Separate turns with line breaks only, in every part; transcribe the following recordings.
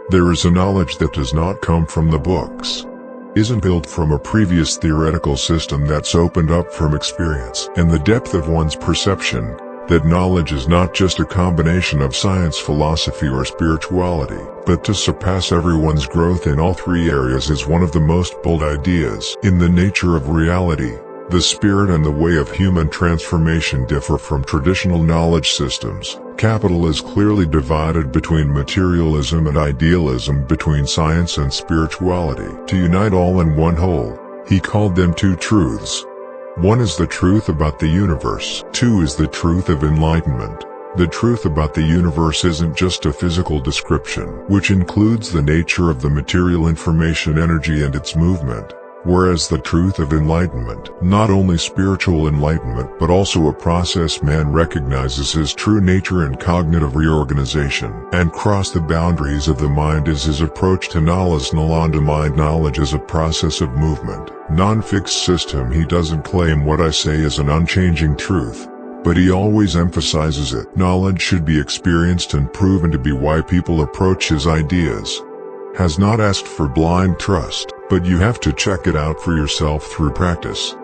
There is a knowledge that does not come from the books, isn't built from a previous theoretical system that's opened up from experience and the depth of one's perception. That knowledge is not just a combination of science, philosophy, or spirituality, but to surpass everyone's growth in all three areas is one of the most bold ideas. In the nature of reality, the spirit and the way of human transformation differ from traditional knowledge systems. Capital is clearly divided between materialism and idealism, between science and spirituality. To unite all in one whole, he called them two truths. One is the truth about the universe. Two is the truth of enlightenment. The truth about the universe isn't just a physical description, which includes the nature of the material information, energy, and its movement. Whereas the truth of enlightenment, not only spiritual enlightenment but also a process man recognizes his true nature and cognitive reorganization, and cross the boundaries of the mind, is his approach to Nalas Nalanda mind knowledge as a process of movement, non-fixed system. He doesn't claim what I say is an unchanging truth, but he always emphasizes it. Knowledge should be experienced and proven to be why people approach his ideas. Has not asked for blind trust, but you have to check it out for yourself through practice.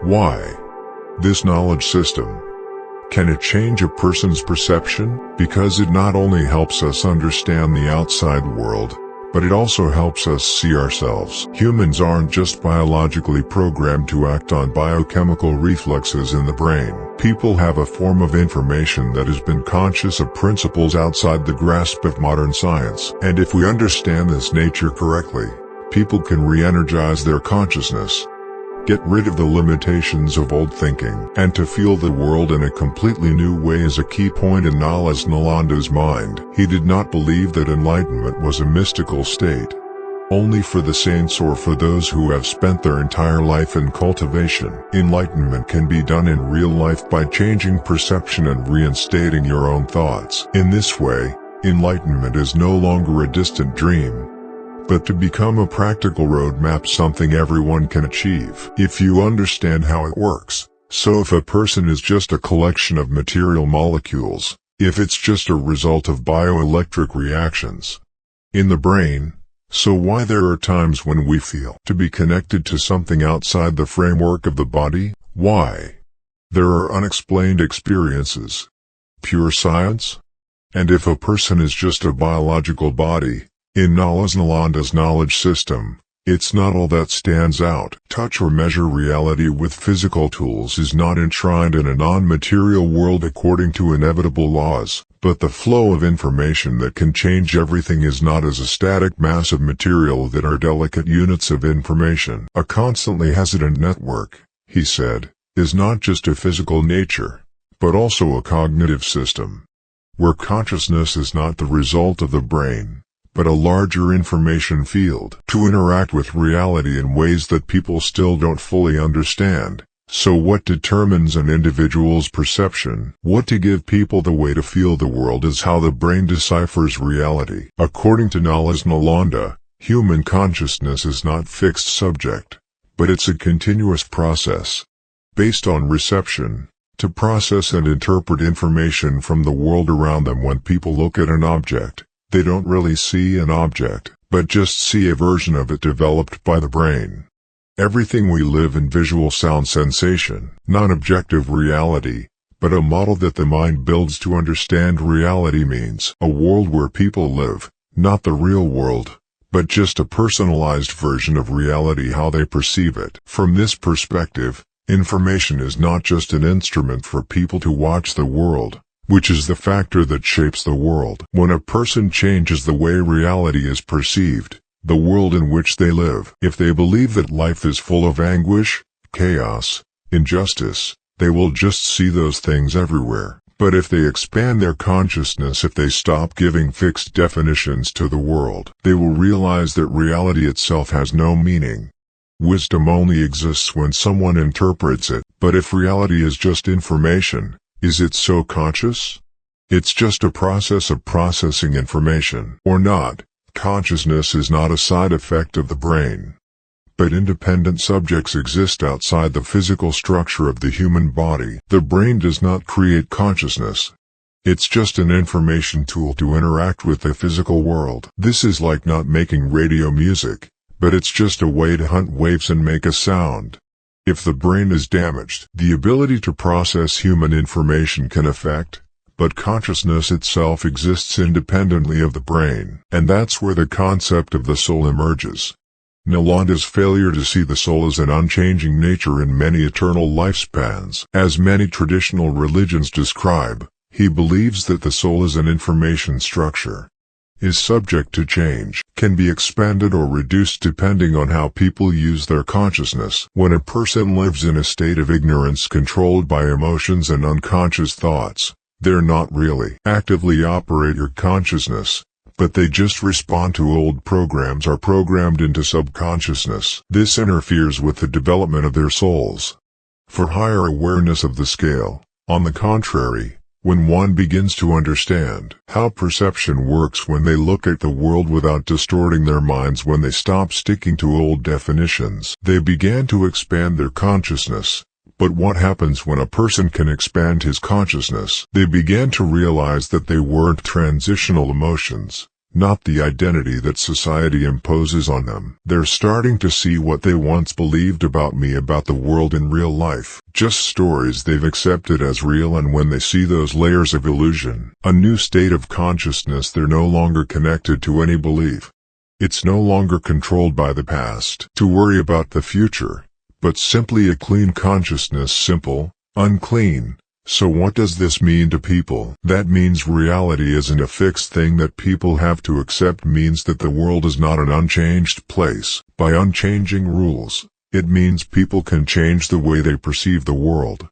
Why? This knowledge system. Can it change a person's perception? Because it not only helps us understand the outside world, but it also helps us see ourselves. Humans aren't just biologically programmed to act on biochemical reflexes in the brain. People have a form of information that has been conscious of principles outside the grasp of modern science. And if we understand this nature correctly, people can re-energize their consciousness, get rid of the limitations of old thinking, and to feel the world in a completely new way is a key point in Nalas Nalanda's mind. He did not believe that enlightenment was a mystical state, only for the saints or for those who have spent their entire life in cultivation. Enlightenment can be done in real life by changing perception and reinstating your own thoughts. In this way, enlightenment is no longer a distant dream, but to become a practical roadmap, something everyone can achieve if you understand how it works. So if a person is just a collection of material molecules, if it's just a result of bioelectric reactions in the brain, so why there are times when we feel to be connected to something outside the framework of the body? Why? There are unexplained experiences. Pure science? And if a person is just a biological body, in Nalas Nalanda's knowledge system, it's not all that stands out. Touch or measure reality with physical tools is not enshrined in a non-material world according to inevitable laws, but the flow of information that can change everything is not as a static mass of material that are delicate units of information. A constantly hesitant network, he said, is not just a physical nature, but also a cognitive system, where consciousness is not the result of the brain, but a larger information field, to interact with reality in ways that people still don't fully understand. So what determines an individual's perception? What to give people the way to feel the world is how the brain deciphers reality. According to Nalas Nalanda, human consciousness is not fixed subject, but it's a continuous process, based on reception, to process and interpret information from the world around them. When people look at an object, they don't really see an object, but just see a version of it developed by the brain. Everything we live in, visual, sound, sensation, non-objective reality, but a model that the mind builds to understand reality, means a world where people live, not the real world, but just a personalized version of reality, how they perceive it. From this perspective, information is not just an instrument for people to watch the world, which is the factor that shapes the world. When a person changes the way reality is perceived, the world in which they live, if they believe that life is full of anguish, chaos, injustice, they will just see those things everywhere. But if they expand their consciousness, if they stop giving fixed definitions to the world, they will realize that reality itself has no meaning. Wisdom only exists when someone interprets it. But if reality is just information, is it so conscious? It's just a process of processing information. Or not. Consciousness is not a side effect of the brain, but independent subjects exist outside the physical structure of the human body. The brain does not create consciousness. It's just an information tool to interact with the physical world. This is like not making radio music, but it's just a way to hunt waves and make a sound. If the brain is damaged, the ability to process human information can affect, but consciousness itself exists independently of the brain, and that's where the concept of the soul emerges. Nalanda's failure to see the soul as an unchanging nature in many eternal lifespans, as many traditional religions describe, he believes that the soul is an information structure, is subject to change, can be expanded or reduced depending on how people use their consciousness. When a person lives in a state of ignorance controlled by emotions and unconscious thoughts, they're not really actively operate your consciousness, but they just respond to old programs or programmed into subconsciousness. This interferes with the development of their souls. For higher awareness of the scale, on the contrary, when one begins to understand how perception works when they look at the world without distorting their minds, when they stop sticking to old definitions, they began to expand their consciousness. But what happens when a person can expand his consciousness? They began to realize that they weren't transitional emotions, not the identity that society imposes on them. They're starting to see what they once believed about me, about the world in real life, just stories they've accepted as real, and when they see those layers of illusion, a new state of consciousness, they're no longer connected to any belief. It's no longer controlled by the past to worry about the future, but simply a clean consciousness, simple, unclean. So what does this mean to people? That means reality isn't a fixed thing that people have to accept, means that the world is not an unchanged place by unchanging rules. It means people can change the way they perceive the world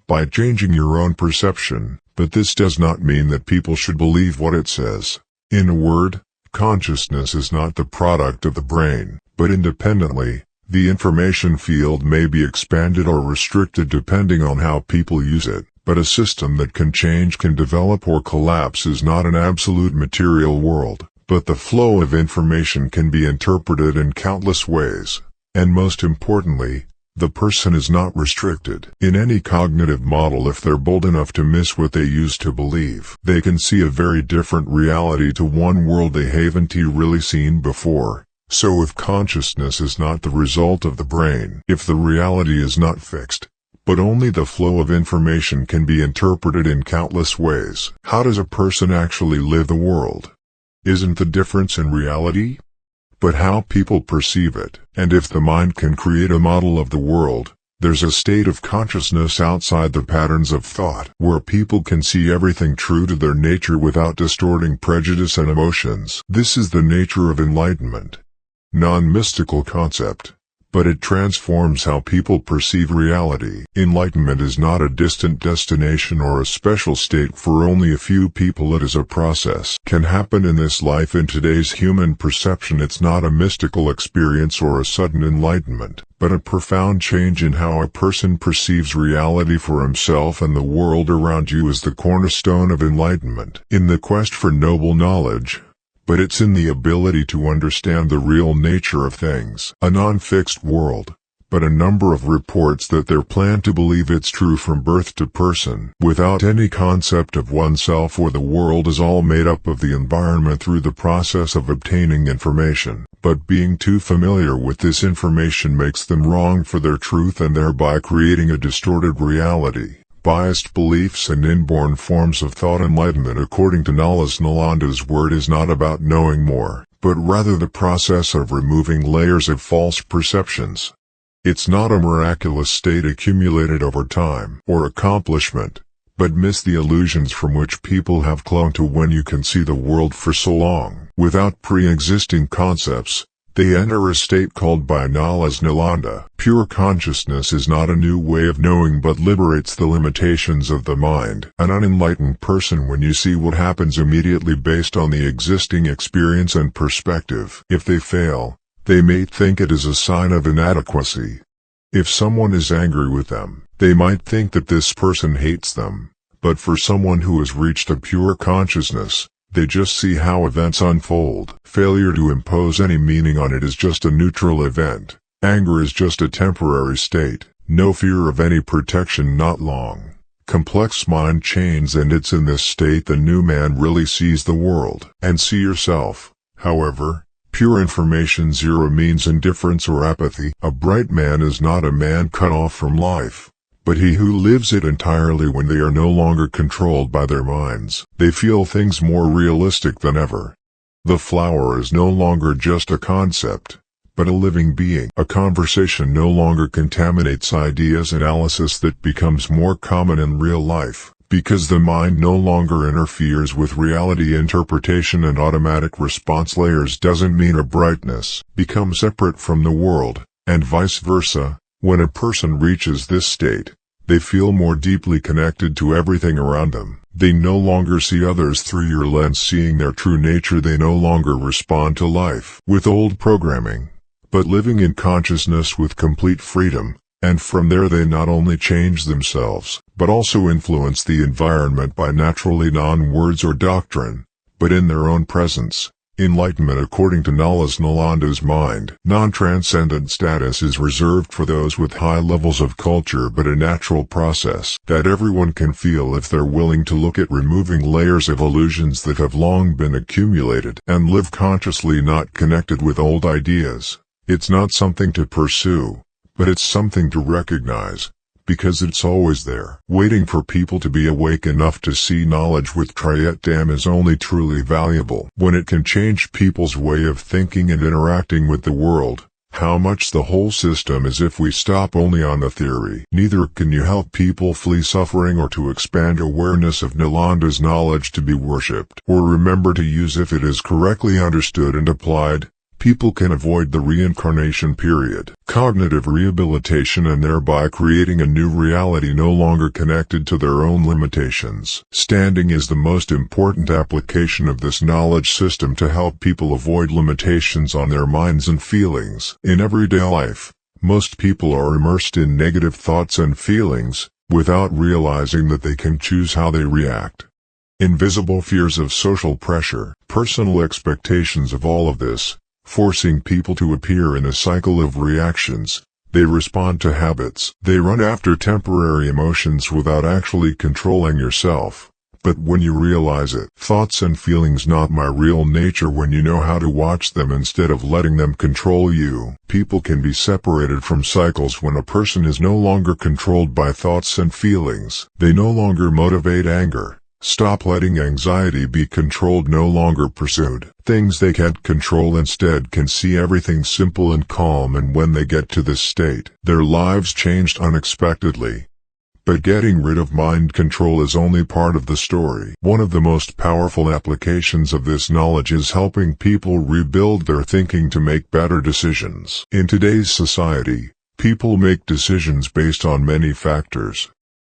by changing your own perception, but this does not mean that people should believe what it says. In a word, consciousness is not the product of the brain, but independently, the information field may be expanded or restricted depending on how people use it, but a system that can change, can develop or collapse is not an absolute material world, but the flow of information can be interpreted in countless ways, and most importantly, the person is not restricted in any cognitive model. If they're bold enough to miss what they used to believe, they can see a very different reality to one world they haven't really seen before. So if consciousness is not the result of the brain, if the reality is not fixed, but only the flow of information can be interpreted in countless ways, how does a person actually live the world? Isn't the difference in reality, but how people perceive it? And if the mind can create a model of the world, there's a state of consciousness outside the patterns of thought, where people can see everything true to their nature without distorting prejudice and emotions. This is the nature of enlightenment. Non-mystical concept, but it transforms how people perceive reality. Enlightenment is not a distant destination or a special state for only a few people. It is a process. Can happen in this life. In today's human perception, it's not a mystical experience or a sudden enlightenment, but a profound change in how a person perceives reality for himself and the world around you is the cornerstone of enlightenment. In the quest for noble knowledge, but it's in the ability to understand the real nature of things. A non-fixed world, but a number of reports that they're planned to believe it's true from birth to person, without any concept of oneself or the world is all made up of the environment through the process of obtaining information. But being too familiar with this information makes them wrong for their truth and thereby creating a distorted reality. Biased beliefs and inborn forms of thought. Enlightenment, according to Nalas Nalanda's word, is not about knowing more, but rather the process of removing layers of false perceptions. It's not a miraculous state accumulated over time or accomplishment, but miss the illusions from which people have clung to. When you can see the world for so long without pre-existing concepts, they enter a state called by Nalas Nalanda. Pure consciousness is not a new way of knowing but liberates the limitations of the mind. An unenlightened person, when you see what happens immediately based on the existing experience and perspective, if they fail, they may think it is a sign of inadequacy. If someone is angry with them, they might think that this person hates them. But for someone who has reached a pure consciousness, they just see how events unfold. Failure to impose any meaning on it is just a neutral event. Anger is just a temporary state. No fear of any protection, not long. complex mind chains, and it's in this state the new man really sees the world and see yourself. However, pure information zero means indifference or apathy. A bright man is not a man cut off from life, but he who lives it entirely. When they are no longer controlled by their minds, they feel things more realistic than ever. The flower is no longer just a concept, but a living being. A conversation no longer contaminates ideas analysis that becomes more common in real life, because the mind no longer interferes with reality interpretation and automatic response layers. Doesn't mean a brightness becomes separate from the world, and vice versa. When a person reaches this state, they feel more deeply connected to everything around them. They no longer see others through your lens, seeing their true nature. They no longer respond to life with old programming, but living in consciousness with complete freedom. And from there they not only change themselves, but also influence the environment by naturally non-words or doctrine, but in their own presence. Enlightenment according to Nalas Nalanda's mind. Non-transcendent status is reserved for those with high levels of culture, but a natural process that everyone can feel if they're willing to look at removing layers of illusions that have long been accumulated and live consciously, not connected with old ideas. It's not something to pursue, but it's something to recognize, because it's always there, waiting for people to be awake enough to see. Knowledge with Triet-Dam is only truly valuable when it can change people's way of thinking and interacting with the world. How much the whole system is if we stop only on the theory. Neither can you help people flee suffering or to expand awareness of Nalanda's knowledge to be worshipped or remember to use if it is correctly understood and applied. People can avoid the reincarnation period, cognitive rehabilitation, and thereby creating a new reality no longer connected to their own limitations. Standing is the most important application of this knowledge system to help people avoid limitations on their minds and feelings. In everyday life, most people are immersed in negative thoughts and feelings, without realizing that they can choose how they react. Invisible fears of social pressure, personal expectations of all of this, forcing people to appear in a cycle of reactions. They respond to habits. They run after temporary emotions without actually controlling yourself. But when you realize it, thoughts and feelings not my real nature, when you know how to watch them instead of letting them control you, people can be separated from cycles. When a person is no longer controlled by thoughts and feelings, they no longer motivate anger. Stop letting anxiety be controlled, no longer pursued things they can't control, instead can see everything simple and calm, and when they get to this state, their lives changed unexpectedly. But getting rid of mind control is only part of the story. One of the most powerful applications of this knowledge is helping people rebuild their thinking to make better decisions. In today's society, people make decisions based on many factors,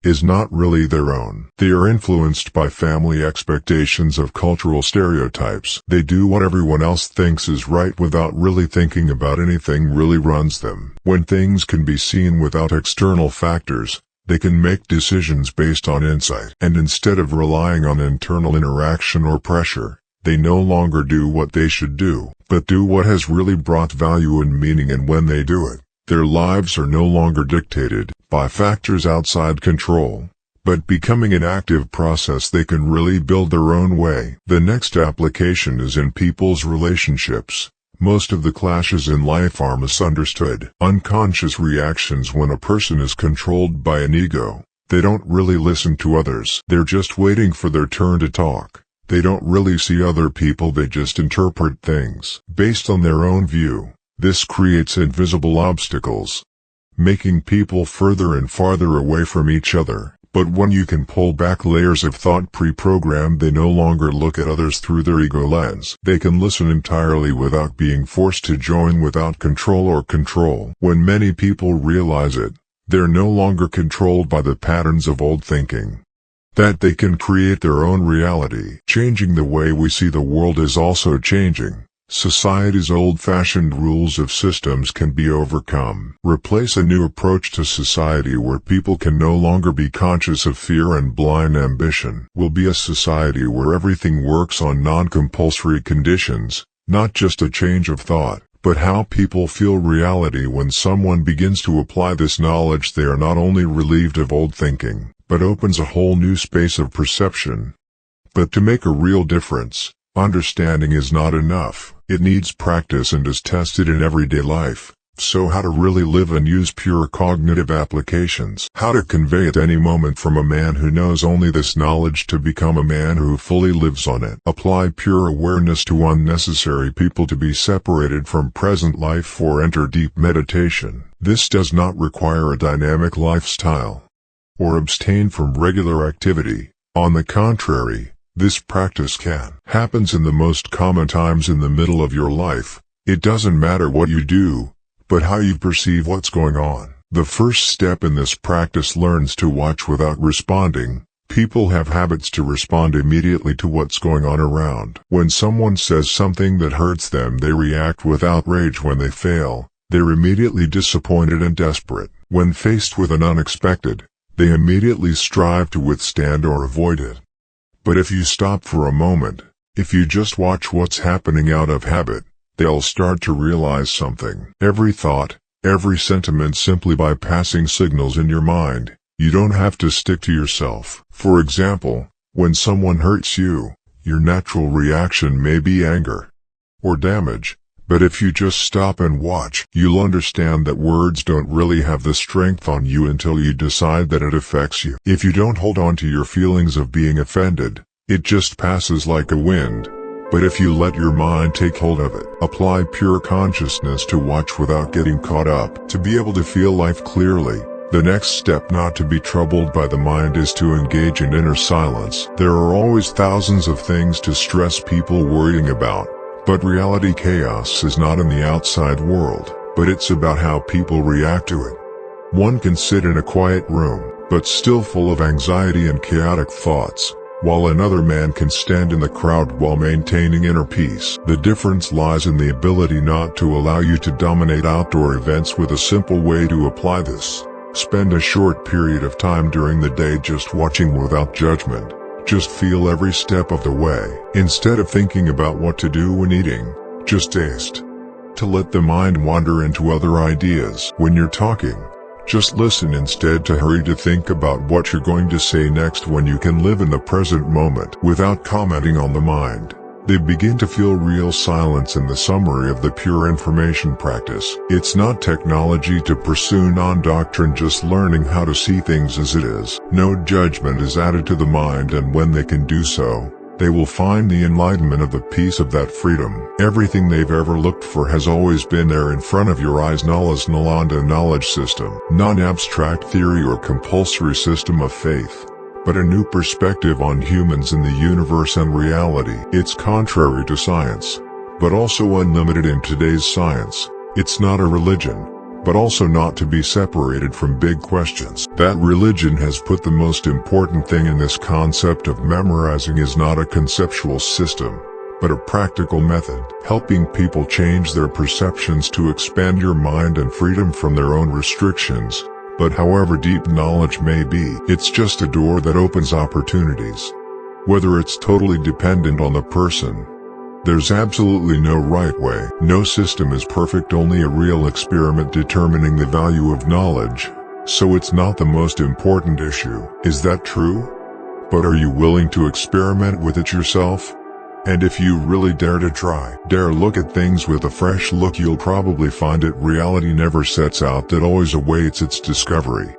is not really their own. They are influenced by family expectations of cultural stereotypes. They do what everyone else thinks is right without really thinking about anything really runs them. When things can be seen without external factors, they can make decisions based on insight. And instead of relying on internal interaction or pressure, they no longer do what they should do, but do what has really brought value and meaning. And when they do it, their lives are no longer dictated by factors outside control, but becoming an active process they can really build their own way. The next application is in people's relationships. Most of the clashes in life are misunderstood, unconscious reactions when a person is controlled by an ego. They don't really listen to others. They're just waiting for their turn to talk. They don't really see other people, they just interpret things based on their own view. This creates invisible obstacles, making people further and farther away from each other. But when you can pull back layers of thought pre-programmed, they no longer look at others through their ego lens. They can listen entirely without being forced to join, without control or control. When many people realize it, they're no longer controlled by the patterns of old thinking, that they can create their own reality. Changing the way we see the world is also changing. Society's old-fashioned rules of systems can be overcome. Replace a new approach to society where people can no longer be conscious of fear and blind ambition. Will be a society where everything works on non-compulsory conditions, not just a change of thought, but how people feel reality. When someone begins to apply this knowledge, they are not only relieved of old thinking, but opens a whole new space of perception. But to make a real difference, understanding is not enough. It needs practice and is tested in everyday life. So how to really live and use pure cognitive applications. How to convey at any moment from a man who knows only this knowledge to become a man who fully lives on it. Apply pure awareness to unnecessary people to be separated from present life or enter deep meditation. This does not require a dynamic lifestyle or abstain from regular activity. On the contrary, this practice happens in the most common times in the middle of your life. It doesn't matter what you do, but how you perceive what's going on. The first step in this practice learns to watch without responding. People have habits to respond immediately to what's going on around. When someone says something that hurts them, they react with outrage. When they fail, they're immediately disappointed and desperate. When faced with an unexpected, they immediately strive to withstand or avoid it. But if you stop for a moment, if you just watch what's happening out of habit, they'll start to realize something. Every thought, every sentiment simply bypassing signals in your mind. You don't have to stick to yourself. For example, when someone hurts you, your natural reaction may be anger or damage. But if you just stop and watch, you'll understand that words don't really have the strength on you until you decide that it affects you. If you don't hold on to your feelings of being offended, it just passes like a wind. But if you let your mind take hold of it, apply pure consciousness to watch without getting caught up, to be able to feel life clearly, the next step not to be troubled by the mind is to engage in inner silence. There are always thousands of things to stress people worrying about, but reality chaos is not in the outside world, but it's about how people react to it. One can sit in a quiet room, but still full of anxiety and chaotic thoughts, while another man can stand in the crowd while maintaining inner peace. The difference lies in the ability not to allow you to dominate outdoor events. With a simple way to apply this, spend a short period of time during the day just watching without judgment. Just feel every step of the way. Instead of thinking about what to do when eating, just taste. To let the mind wander into other ideas. When you're talking, just listen instead to hurry to think about what you're going to say next. When you can live in the present moment without commenting on the mind, they begin to feel real silence. In the summary of the pure information practice, it's not technology to pursue non-doctrine, just learning how to see things as it is. No judgment is added to the mind, and when they can do so, they will find the enlightenment of the peace of that freedom. Everything they've ever looked for has always been there in front of your eyes. Nalas Nalanda Knowledge System. Not abstract theory or compulsory system of faith, but a new perspective on humans in the universe and reality. It's contrary to science, but also unlimited in today's science. It's not a religion, but also not to be separated from big questions. That religion has put the most important thing in this concept of memorizing is not a conceptual system, but a practical method, helping people change their perceptions to expand your mind and freedom from their own restrictions. But however deep knowledge may be, it's just a door that opens opportunities. Whether it's totally dependent on the person, there's absolutely no right way. No system is perfect, only a real experiment determining the value of knowledge. So it's not the most important issue. Is that true? But are you willing to experiment with it yourself? And if you really dare to try, dare look at things with a fresh look, you'll probably find it reality never sets out, that always awaits its discovery.